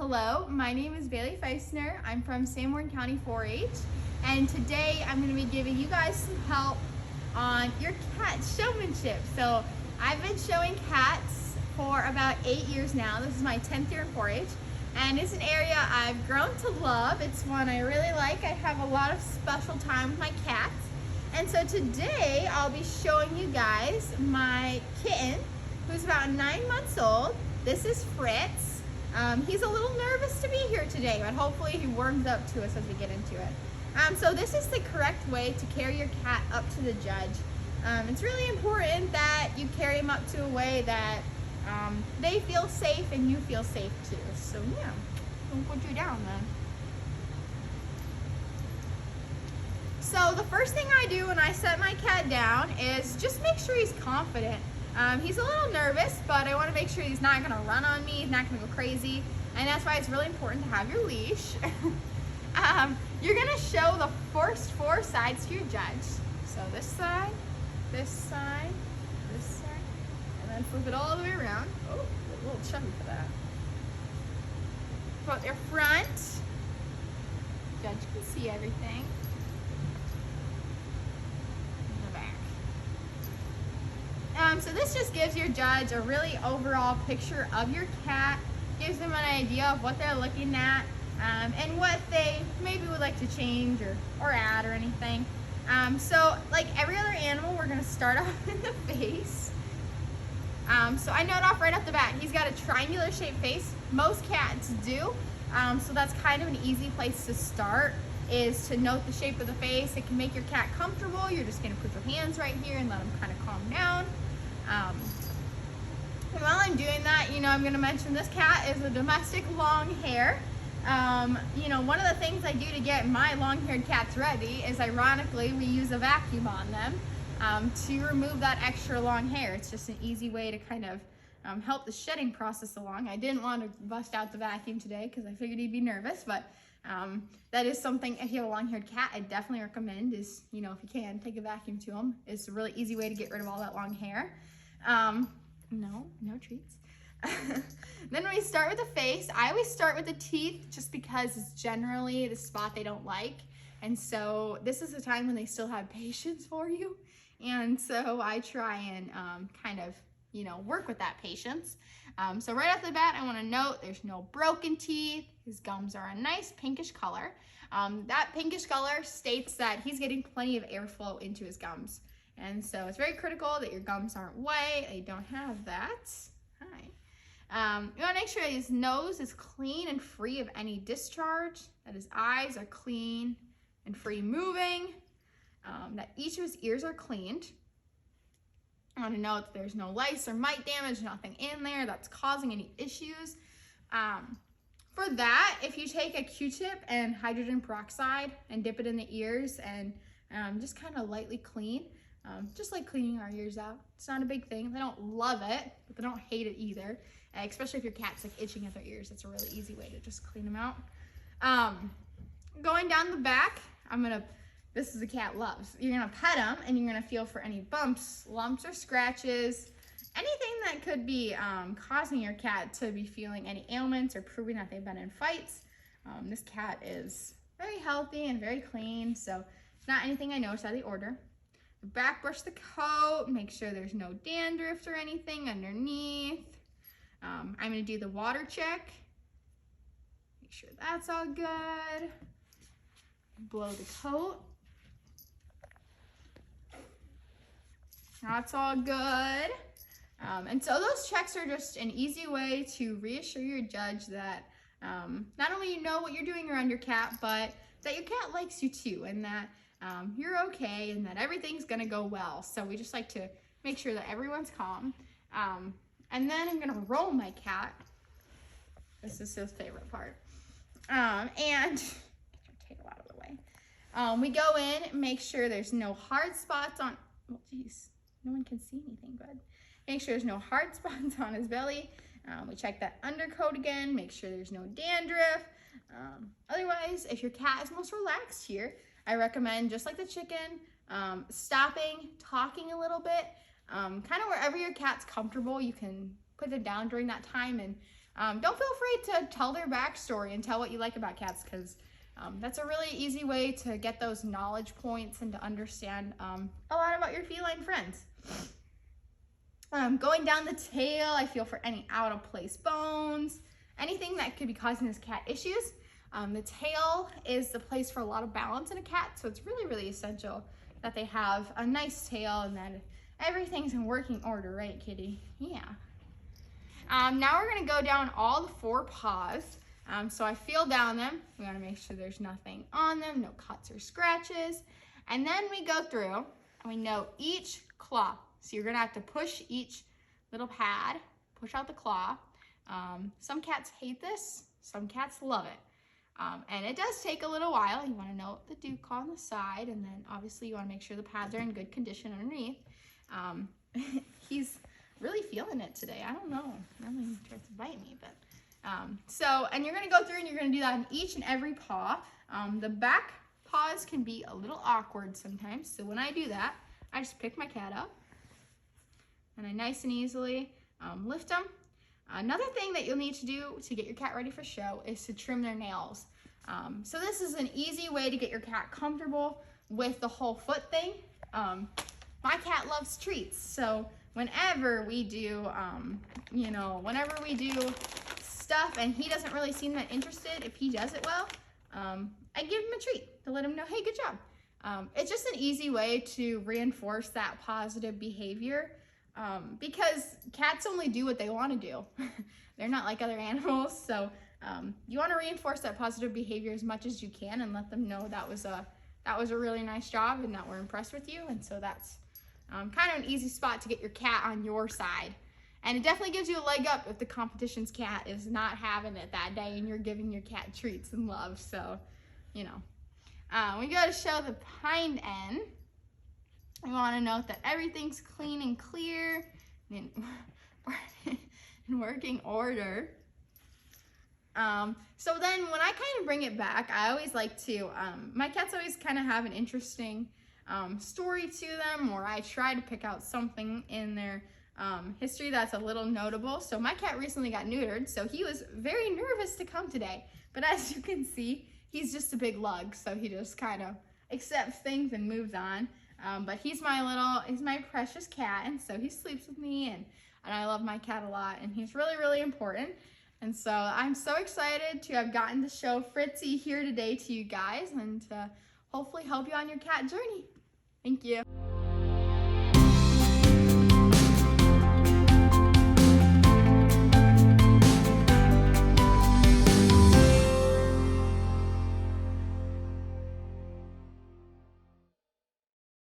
Hello, my name is Bailey Feistner. I'm from Sanborn County 4-H, and today I'm going to be giving you guys some help on your cat showmanship. So I've been showing cats for about 8 years now. This is my 10th year in 4-H, and it's an area I've grown to love. It's one I really like. I have a lot of special time with my cats, and so today I'll be showing you guys my kitten, who's about 9 months old. This is Fritz. He's a little nervous to be here today, but hopefully he warms up to us as we get into it. So this is the correct way to carry your cat up to the judge. It's really important that you carry him up to a way that they feel safe and you feel safe too. So yeah, don't put you down then. So the first thing I do when I set my cat down is just make sure he's confident. He's a little nervous, but I want to make sure he's not going to run on me, he's not going to go crazy, and that's why it's really important to have your leash. You're going to show the first 4 sides to your judge. So this side, this side, this side, and then flip it all the way around. Oh, a little chubby for that. Put your front. Judge can see everything. So this just gives your judge a really overall picture of your cat, gives them an idea of what they're looking at, and what they maybe would like to change or add or anything. So like every other animal, we're gonna start off in the face. So I note off right off the bat, he's got a triangular shaped face. Most cats do, so that's kind of an easy place to start, is to note the shape of the face. It can make your cat comfortable. You're just gonna put your hands right here and let him kind of calm down. And while I'm doing that, I'm going to mention this cat is a domestic long hair. One of the things I do to get my long-haired cats ready is, ironically, we use a vacuum on them to remove that extra long hair. It's just an easy way to kind of help the shedding process along. I didn't want to bust out the vacuum today because I figured he'd be nervous, but that is something, if you have a long-haired cat, I definitely recommend is, if you can, take a vacuum to them. It's a really easy way to get rid of all that long hair. No treats. Then we start with the face. I always start with the teeth just because it's generally the spot they don't like. And so this is a time when they still have patience for you. And so I try and kind of, work with that patience. So right off the bat, I want to note there's no broken teeth. His gums are a nice pinkish color. That pinkish color states that he's getting plenty of airflow into his gums. And so it's very critical that your gums aren't white. They don't have that. Hi. You want to make sure his nose is clean and free of any discharge, that his eyes are clean and free moving, that each of his ears are cleaned. I want to note that there's no lice or mite damage, nothing in there that's causing any issues. For that, if you take a Q-tip and hydrogen peroxide and dip it in the ears and just kind of lightly clean, just like cleaning our ears out. It's not a big thing. They don't love it, but they don't hate it either. Especially if your cat's like itching at their ears, it's a really easy way to just clean them out. Going down the back, this is a cat loves. You're gonna pet him and you're gonna feel for any bumps, lumps, or scratches, anything that could be causing your cat to be feeling any ailments or proving that they've been in fights. This cat is very healthy and very clean, so it's not anything I noticed out of the order. Back brush the coat, make sure there's no dandruff or anything underneath. I'm gonna do the water check. Make sure that's all good. Blow the coat. That's all good. And so those checks are just an easy way to reassure your judge that not only you know what you're doing around your cat, but that your cat likes you too, and that you're okay and that everything's gonna go well. So we just like to make sure that everyone's calm. And then I'm gonna roll my cat. This is his favorite part. And get your tail out of the way. We go in, make sure there's no hard spots on, oh geez, no one can see anything good. Make sure there's no hard spots on his belly. We check that undercoat again, make sure there's no dandruff. Otherwise, if your cat is most relaxed here, I recommend, just like the chicken, stopping, talking a little bit, kind of wherever your cat's comfortable. You can put them down during that time and don't feel afraid to tell their backstory and tell what you like about cats, because that's a really easy way to get those knowledge points and to understand a lot about your feline friends. Going down the tail, I feel for any out of place bones, anything that could be causing this cat issues. The tail is the place for a lot of balance in a cat, so it's really, really essential that they have a nice tail and that everything's in working order, right, kitty? Yeah. Now we're gonna go down all the 4 paws. So I feel down them. We wanna make sure there's nothing on them, no cuts or scratches. And then we go through and we note each claw. So you're gonna have to push each little pad, push out the claw. Some cats hate this, some cats love it. And it does take a little while. You wanna note the dew claw on the side, and then obviously you wanna make sure the pads are in good condition underneath. He's really feeling it today. I don't know. Normally he tries to bite me, but and you're gonna go through and you're gonna do that on each and every paw. The back paws can be a little awkward sometimes, so when I do that, I just pick my cat up and I nice and easily lift them. Another thing that you'll need to do to get your cat ready for show is to trim their nails. So this is an easy way to get your cat comfortable with the whole foot thing. My cat loves treats, so whenever we do, whenever we do stuff and he doesn't really seem that interested, if he does it well, I give him a treat to let him know, hey, good job. It's just an easy way to reinforce that positive behavior, because cats only do what they want to do. They're not like other animals, so you want to reinforce that positive behavior as much as you can and let them know that was a really nice job and that we're impressed with you. And so that's kind of an easy spot to get your cat on your side. And it definitely gives you a leg up if the competition's cat is not having it that day and you're giving your cat treats and love. So, we go to show the hind end. We want to note that everything's clean and clear and in working order. So then when I kind of bring it back, I always like to, my cats always kind of have an interesting story to them, or I try to pick out something in their history that's a little notable. So my cat recently got neutered, so he was very nervous to come today. But as you can see, he's just a big lug, so he just kind of accepts things and moves on. But he's my precious cat, and so he sleeps with me, and I love my cat a lot, and he's really, really important. And so I'm so excited to have gotten to show Fritzy here today to you guys and to hopefully help you on your cat journey. Thank you.